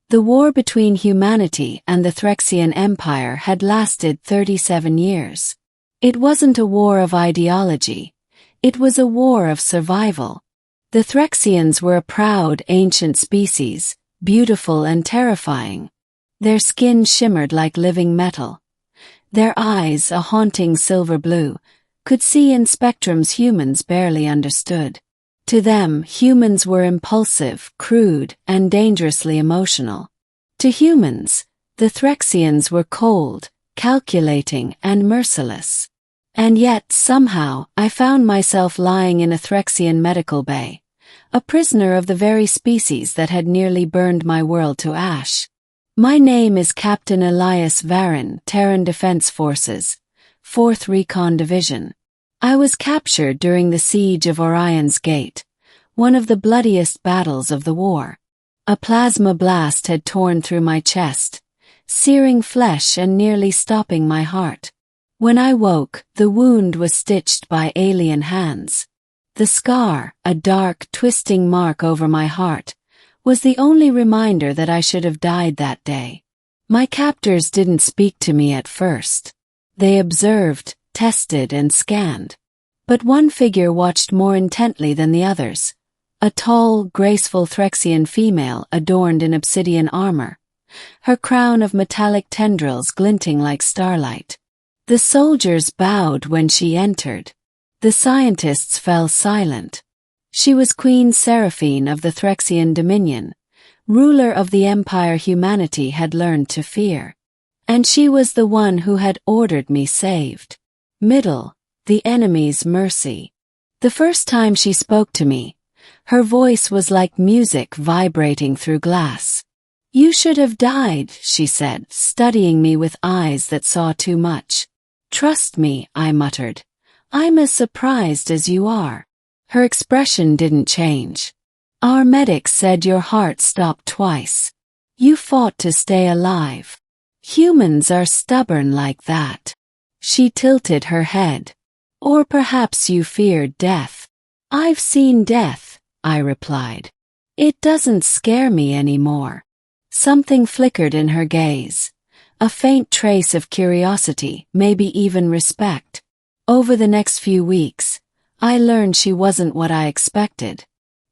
The war between humanity and the Threxian Empire had lasted 37 years. It wasn't a war of ideology. It was a war of survival. The Threxians were a proud, ancient species, beautiful and terrifying. Their skin shimmered like living metal. Their eyes, a haunting silver blue, could see in spectrums humans barely understood. To them, humans were impulsive, crude, and dangerously emotional. To humans, the Threxians were cold, calculating, and merciless. And yet, somehow, I found myself lying in a Threxian medical bay, a prisoner of the very species that had nearly burned my world to ash. My name is Captain Elias Varin, Terran Defense Forces, 4th Recon Division. I was captured during the siege of Orion's Gate, one of the bloodiest battles of the war. A plasma blast had torn through my chest, searing flesh and nearly stopping my heart. When I woke, the wound was stitched by alien hands. The scar, a dark, twisting mark over my heart, was the only reminder that I should have died that day. My captors didn't speak to me at first. They observed, tested, and scanned. But one figure watched more intently than the others. A tall, graceful Threxian female adorned in obsidian armor, her crown of metallic tendrils glinting like starlight. The soldiers bowed when she entered. The scientists fell silent. She was Queen Seraphine of the Threxian Dominion, ruler of the empire humanity had learned to fear. And she was the one who had ordered me saved. Middle, the enemy's mercy. The first time she spoke to me, her voice was like music vibrating through glass. "You should have died," she said, studying me with eyes that saw too much. "Trust me," I muttered. "I'm as surprised as you are." Her expression didn't change. "Our medics said your heart stopped twice. You fought to stay alive. Humans are stubborn like that." She tilted her head. "Or perhaps you feared death." "I've seen death," I replied. "It doesn't scare me anymore." Something flickered in her gaze. A faint trace of curiosity, maybe even respect. Over the next few weeks, I learned she wasn't what I expected.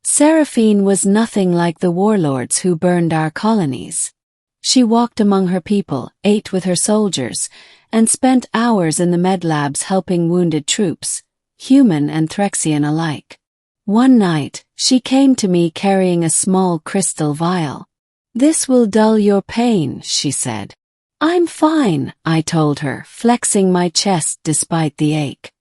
Seraphine was nothing like the warlords who burned our colonies. She walked among her people, ate with her soldiers, and spent hours in the med labs helping wounded troops, human and Threxian alike. One night, she came to me carrying a small crystal vial. "This will dull your pain," she said. "I'm fine," I told her, flexing my chest despite the ache.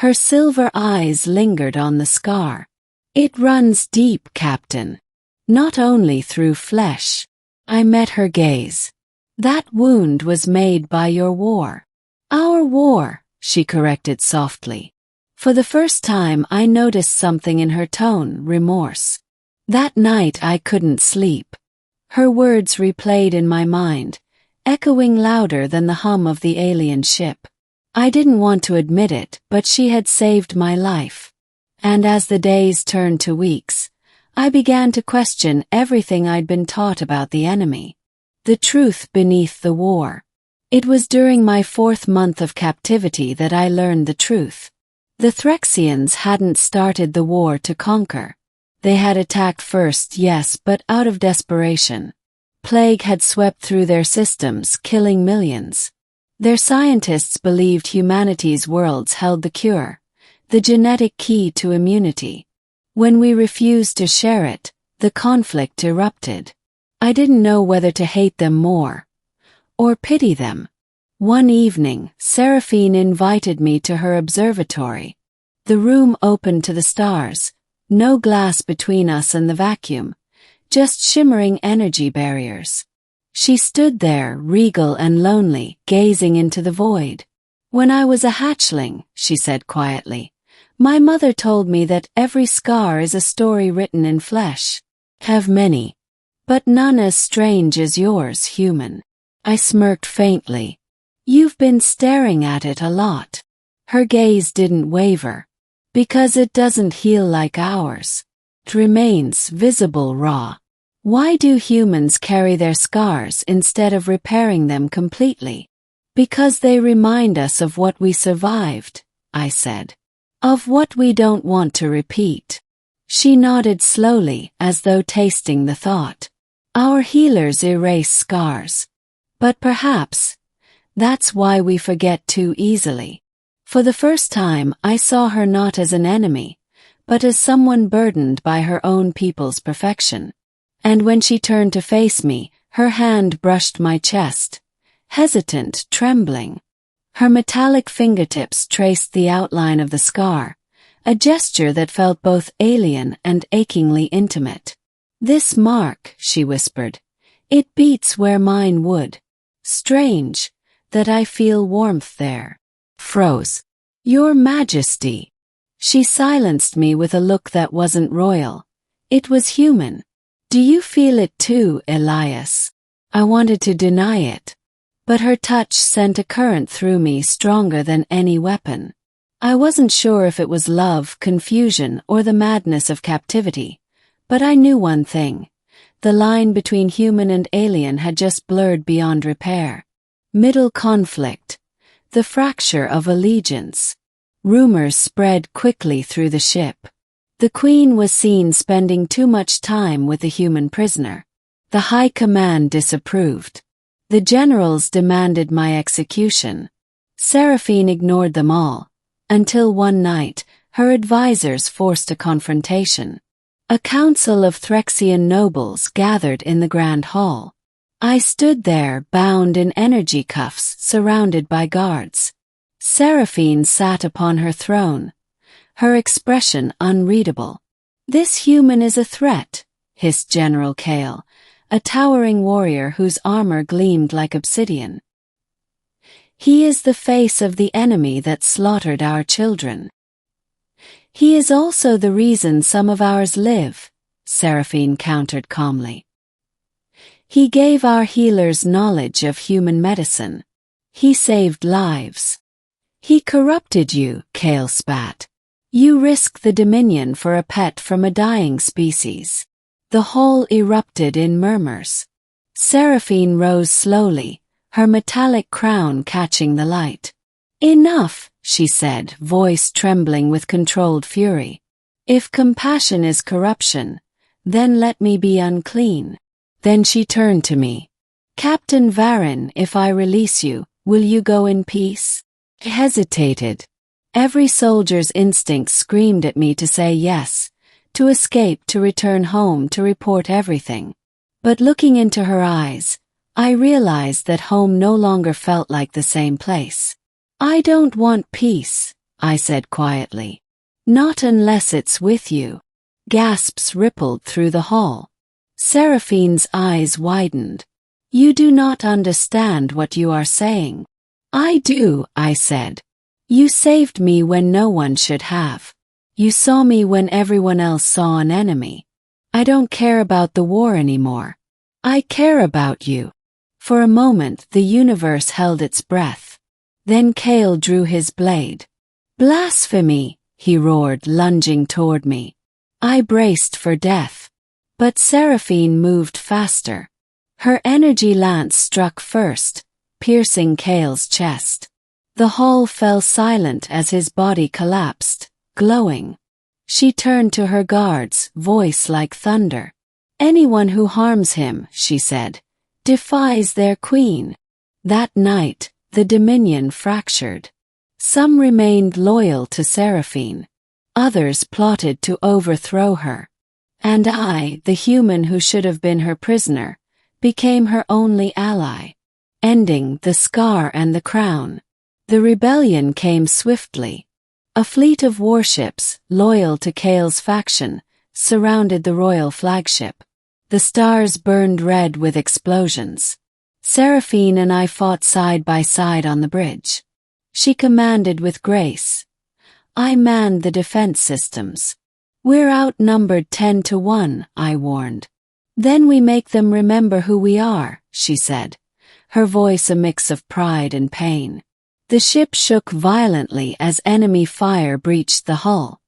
Her silver eyes lingered on the scar. "It runs deep, Captain. Not only through flesh." I met her gaze. "That wound was made by your war." "Our war," she corrected softly. For the first time I noticed something in her tone, remorse. That night I couldn't sleep. Her words replayed in my mind, echoing louder than the hum of the alien ship. I didn't want to admit it, but she had saved my life. And as the days turned to weeks, I began to question everything I'd been taught about the enemy. The truth beneath the war. It was during my 4th month of captivity that I learned the truth. The Threxians hadn't started the war to conquer. They had attacked first, yes, but out of desperation. Plague had swept through their systems, killing millions. Their scientists believed humanity's worlds held the cure, the genetic key to immunity. When we refused to share it, the conflict erupted. I didn't know whether to hate them more or pity them. One evening, Seraphine invited me to her observatory. The room opened to the stars, no glass between us and the vacuum, just shimmering energy barriers. She stood there, regal and lonely, gazing into the void. "When I was a hatchling," she said quietly, "my mother told me that every scar is a story written in flesh. Have many, but none as strange as yours, human." I smirked faintly. "You've been staring at it a lot." Her gaze didn't waver. "Because it doesn't heal like ours. It remains visible raw. Why do humans carry their scars instead of repairing them completely? Because they remind us of what we survived, I said. Of what we don't want to repeat. She nodded slowly, as though tasting the thought. Our healers erase scars. But perhaps that's why we forget too easily. For the first time, I saw her not as an enemy, but as someone burdened by her own people's perfection. And when she turned to face me, her hand brushed my chest, hesitant, trembling. Her metallic fingertips traced the outline of the scar, a gesture that felt both alien and achingly intimate. "This mark," she whispered. "It beats where mine would. Strange, that I feel warmth there." Froze. "Your Majesty." She silenced me with a look that wasn't royal. It was human. "Do you feel it too, Elias?" I wanted to deny it. But her touch sent a current through me stronger than any weapon. I wasn't sure if it was love, confusion, or the madness of captivity. But I knew one thing. The line between human and alien had just blurred beyond repair. Middle conflict. The fracture of allegiance. Rumors spread quickly through the ship. The Queen was seen spending too much time with the human prisoner. The High Command disapproved. The generals demanded my execution. Seraphine ignored them all, until one night, her advisors forced a confrontation. A council of Threxian nobles gathered in the Grand Hall. I stood there, bound in energy cuffs, surrounded by guards. Seraphine sat upon her throne, her expression unreadable. "This human is a threat," hissed General Kale, a towering warrior whose armor gleamed like obsidian. "He is the face of the enemy that slaughtered our children. He is also the reason some of ours live," Seraphine countered calmly. "He gave our healers knowledge of human medicine. He saved lives. He corrupted you," Kale spat. "You risk the dominion for a pet from a dying species." The hall erupted in murmurs. Seraphine rose slowly, her metallic crown catching the light. "Enough," she said, voice trembling with controlled fury. "If compassion is corruption, then let me be unclean." Then she turned to me. "Captain Varin, if I release you, will you go in peace?" I hesitated. Every soldier's instinct screamed at me to say yes, to escape, to return home, to report everything. But looking into her eyes, I realized that home no longer felt like the same place. "I don't want peace," I said quietly. "Not unless it's with you." Gasps rippled through the hall. Seraphine's eyes widened. "You do not understand what you are saying." "I do," I said. "You saved me when no one should have. You saw me when everyone else saw an enemy. I don't care about the war anymore. I care about you." For a moment the universe held its breath. Then Kale drew his blade. "Blasphemy!" he roared, lunging toward me. I braced for death. But Seraphine moved faster. Her energy lance struck first, piercing Kale's chest. The hall fell silent as his body collapsed, glowing. She turned to her guards, voice like thunder. "Anyone who harms him," she said, "defies their queen." That night, the Dominion fractured. Some remained loyal to Seraphine. Others plotted to overthrow her. And I, the human who should have been her prisoner, became her only ally. Ending the scar and the crown. The rebellion came swiftly. A fleet of warships, loyal to Kale's faction, surrounded the royal flagship. The stars burned red with explosions. Seraphine and I fought side by side on the bridge. She commanded with grace. I manned the defense systems. "We're outnumbered 10-1, I warned. "Then we make them remember who we are," she said, her voice a mix of pride and pain. The ship shook violently as enemy fire breached the hull.